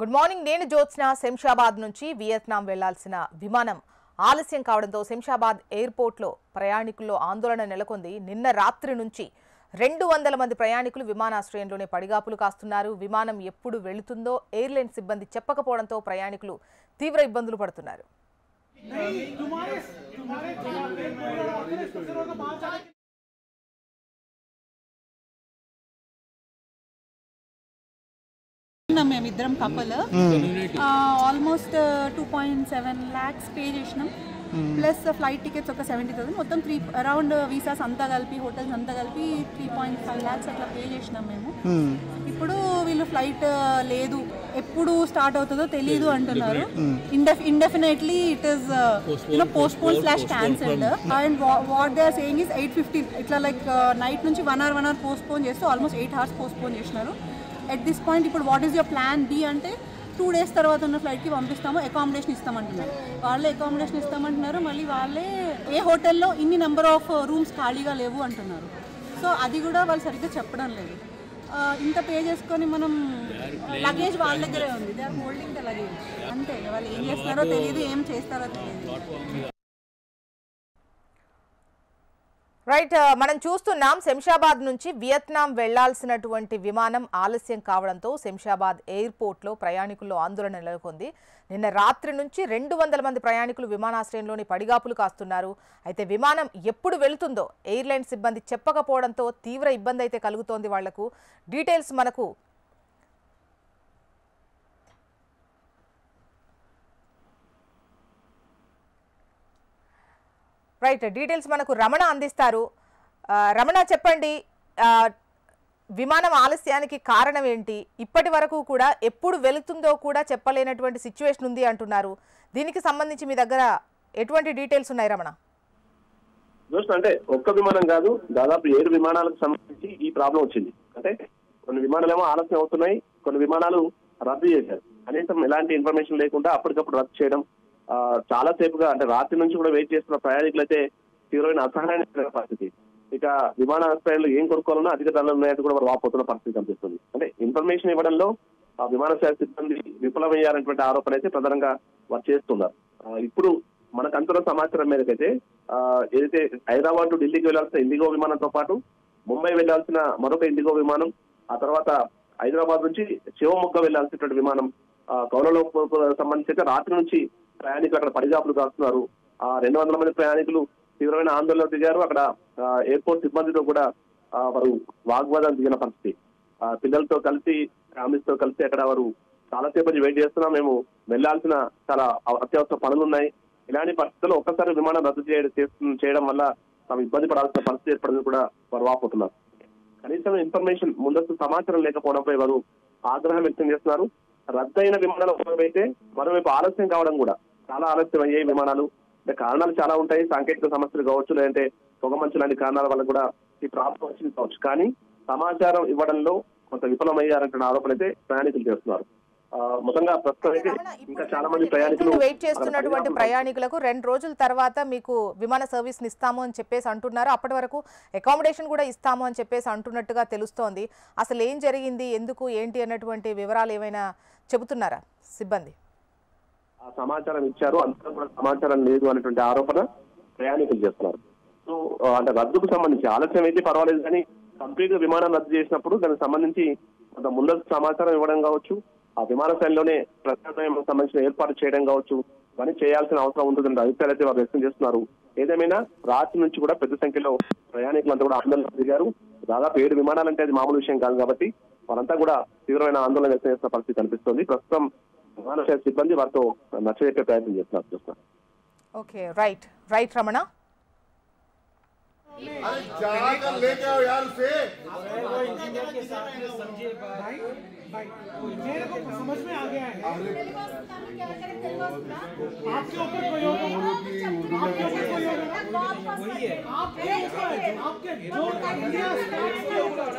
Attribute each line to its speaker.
Speaker 1: Good morning. నేను జ్యోత్స్న. శంషాబాద్ నుంచి Vietnam వెళ్లాల్సిన విమానం ఆలస్యం కావడంతో శంషాబాద్ ఎయిర్పోర్ట్లో ప్రయాణికుల్లో ఆందోళన నెలకొంది. నిన్న రాత్రి నుంచి 200 మంది ప్రయాణికులు విమానాశ్రయంలోనే పడిగాపులు కాస్తున్నారు. విమానం ఎప్పుడు వెళుతుందో ఎయిర్లైన్ సిబ్బంది చెప్పకపోవడంతో ప్రయాణికులు తీవ్ర ఇబ్బందులు పడుతున్నారు.
Speaker 2: మేమిద్దరం కపుల్ ఆల్మోస్ట్ 2.7 lakhs పే చేసినాం. ప్లస్ ఫ్లైట్ టికెట్స్ ఒక 70,000, మొత్తం అరౌండ్ వీసాస్ అంతా కలిపి హోటల్స్ అంతా కలిపి 3.5 lakhs అట్లా పే చేసినాం మేము. ఇప్పుడు వీళ్ళు ఫ్లైట్ లేదు, ఎప్పుడు స్టార్ట్ అవుతుందో తెలియదు అంటున్నారు. Indefinitely it is postpone cancelled. And what they are saying is 8:15 ఇట్లా లైక్ నైట్ నుంచి 1 hour పోస్ట్పోన్ చేస్తూ ఆల్మోస్ట్ 8 hours పోస్ట్పోన్ చేసినారు. ఎట్ దిస్ పాయింట్ ఇప్పుడు what is your plan B అంటే 2 days తర్వాత ఉన్న ఫ్లైట్కి పంపిస్తాము, అకామిడేషన్ ఇస్తామంటున్నారు. వాళ్ళే అకామిడేషన్ ఇస్తామంటున్నారు, మళ్ళీ వాళ్ళే ఏ హోటల్లో ఇన్ని నెంబర్ ఆఫ్ రూమ్స్ ఖాళీగా లేవు అంటున్నారు. సో అది కూడా వాళ్ళు సరిగ్గా చెప్పడం లేదు. ఇంత పే చేసుకొని మనం లగేజ్ వాళ్ళ దగ్గరే ఉంది, they are holding the luggage. అంతే, వాళ్ళు ఏం చేస్తారో తెలియదు, ఏం చేస్తారో తెలియదు.
Speaker 1: రైట్, మనం చూస్తున్నాం శంషాబాద్ నుంచి వియత్నాం వెళ్లాల్సినటువంటి విమానం ఆలస్యం కావడంతో శంషాబాద్ ఎయిర్పోర్ట్లో ప్రయాణికుల్లో ఆందోళన నెలకొంది. నిన్న రాత్రి నుంచి 200 మంది ప్రయాణికులు విమానాశ్రయంలోని పడిగాపులు కాస్తున్నారు. అయితే విమానం ఎప్పుడు వెళుతుందో ఎయిర్లైన్ సిబ్బంది చెప్పకపోవడంతో తీవ్ర ఇబ్బంది అయితే కలుగుతోంది వాళ్లకు. డీటెయిల్స్ మనకు రమణ అందిస్తారు. రమణ, చెప్పండి, విమానం ఆలస్యానికి కారణం ఏంటి? ఇప్పటి వరకు కూడా ఎప్పుడు వెళుతుందో కూడా చెప్పలేనటువంటి సిచ్యువేషన్ ఉంది అంటున్నారు. దీనికి సంబంధించి మీ దగ్గర ఎటువంటి డీటెయిల్స్ ఉన్నాయి రమణ?
Speaker 3: అంటే ఒక్క విమానం కాదు, దాదాపు 7 విమానాలకు సంబంధించి ఈ ప్రాబ్లం వచ్చింది. అంటే కొన్ని విమానాలు ఏమో ఆలస్యం అవుతున్నాయి, కొన్ని విమానాలు రద్దు చేశారు. కనీసం ఎలాంటి ఇన్ఫర్మేషన్ లేకుండా అప్పటికప్పుడు రద్దు చేయడం, చాలా సేపుగా అంటే రాత్రి నుంచి కూడా వెయిట్ చేస్తున్న ప్రయాణికులు అయితే తీవ్రమైన అసహనానికి పరిస్థితి. ఇక విమానాశ్రయాలు ఏం కొనుక్కోవాలన్నా అధిక ధరలు ఉన్నాయంటే కూడా వారు వాపోతున్న పరిస్థితి కనిపిస్తుంది. అంటే ఇన్ఫర్మేషన్ ఇవ్వడంలో విమానాశ్రయ సిబ్బంది విఫలమయ్యారనేటువంటి ఆరోపణ అయితే ప్రధానంగా వారు చేస్తున్నారు. ఇప్పుడు మనకు అంతున్న సమాచారం మేరకైతే ఏదైతే హైదరాబాద్ టు ఢిల్లీకి వెళ్లాల్సిన ఇండిగో విమానంతో పాటు ముంబై వెళ్లాల్సిన మరొక ఇండిగో విమానం, ఆ తర్వాత హైదరాబాద్ నుంచి శివమొగ్గ వెళ్లాల్సినటువంటి విమానం కౌలలో సంబంధించి అయితే రాత్రి నుంచి ప్రయాణికులు అక్కడ పడిగాపులు కాస్తున్నారు. 200 మంది ప్రయాణికులు తీవ్రమైన ఆందోళన దిగారు. అక్కడ ఎయిర్పోర్ట్ సిబ్బందితో కూడా వారు వాగ్వాదం దిగిన పరిస్థితి. పిల్లలతో కలిసి, ఫ్యామిలీస్ తో కలిసి అక్కడ వారు చాలాసేపు వెయిట్ చేస్తున్నాం, మేము వెళ్లాల్సిన చాలా అత్యవసర పనులు ఉన్నాయి. ఇలాంటి పరిస్థితుల్లో ఒక్కసారి విమానం రద్దు చేయడం వల్ల తాము ఇబ్బంది పడాల్సిన పరిస్థితి ఏర్పడింది కూడా వారు వాపోతున్నారు. కనీసం ఇన్ఫర్మేషన్, ముందస్తు సమాచారం లేకపోవడంపై వారు ఆగ్రహం వ్యక్తం చేస్తున్నారు. రద్దయిన విమానాలు ఒకవైతే మరోవైపు ఆలస్యం కావడం కూడా, చాలా ఆలస్యం అయ్యాయి విమానాలు. అంటే కారణాలు చాలా ఉంటాయి, సాంకేతిక సమస్యలు కావచ్చు, లేదంటే పొగమంచు లాంటి కారణాల వల్ల కూడా ఈ ప్రాబ్లం వచ్చింది కావచ్చు. కానీ సమాచారం ఇవ్వడంలో కొంత విఫలమయ్యారంటే ఆరోపణ అయితే ప్రయాణికులు చేస్తున్నారు. మొత్తంగా ప్రస్తుతం అయితే ఇంకా చాలా మంది ప్రయాణికులు
Speaker 1: వెయిట్ చేస్తున్నటువంటి ప్రయాణికులకు 2 రోజుల తర్వాత మీకు విమాన సర్వీస్ ఇస్తాము అని చెప్పేసి అంటున్నారు. అప్పటి వరకు అకామిడేషన్ కూడా ఇస్తాము అని చెప్పేసి అంటున్నట్టుగా తెలుస్తోంది. అసలు ఏం జరిగింది, ఎందుకు, ఏంటి అన్నటువంటి వివరాలు ఏమైనా చెబుతున్నారా సిబ్బంది?
Speaker 3: ఆ సమాచారం ఇచ్చారు, అంతా కూడా సమాచారం లేదు అనేటువంటి ఆరోపణ ప్రయాణికులు చేస్తున్నారు. సో అంటే రద్దుకు సంబంధించి ఆలస్యం అయితే పర్వాలేదు, కానీ కంప్లీట్ గా విమానం రద్దు చేసినప్పుడు దానికి సంబంధించి కొంత ముందస్తు సమాచారం ఇవ్వడం కావచ్చు, ఆ విమానాశ్రయంలోనే ప్రత్యామ్నాయం సంబంధించిన ఏర్పాటు చేయడం కావచ్చు, ఇవన్నీ చేయాల్సిన అవసరం ఉంటుందని అభిప్రాయాలు అయితే వారు వ్యక్తం చేస్తున్నారు. ఏదేమైనా రాత్రి నుంచి కూడా పెద్ద సంఖ్యలో ప్రయాణికులంతా కూడా ఆందోళన దిగారు. దాదాపు 7 విమానాలంటే అది మామూలు విషయం కాదు కాబట్టి వాళ్ళంతా కూడా తీవ్రమైన ఆందోళన వ్యక్తం చేస్తున్న పరిస్థితి కనిపిస్తుంది. ప్రస్తుతం విమానాశ్రయ సిబ్బంది వారితో నచ్చజెప్పే ప్రయత్నం చేస్తున్నారు. చూస్తున్నారు.
Speaker 1: Okay, right Ramana.
Speaker 4: लेके आओ यार उसे।
Speaker 5: इंजीनियर के साथ में समझे भाई मेरे को समझ में आ गया है। आपके ऊपर कोई होगा, आपके ऊपर कोई होगा, वही है आपके जो इंडिया स्टेट के ऊपर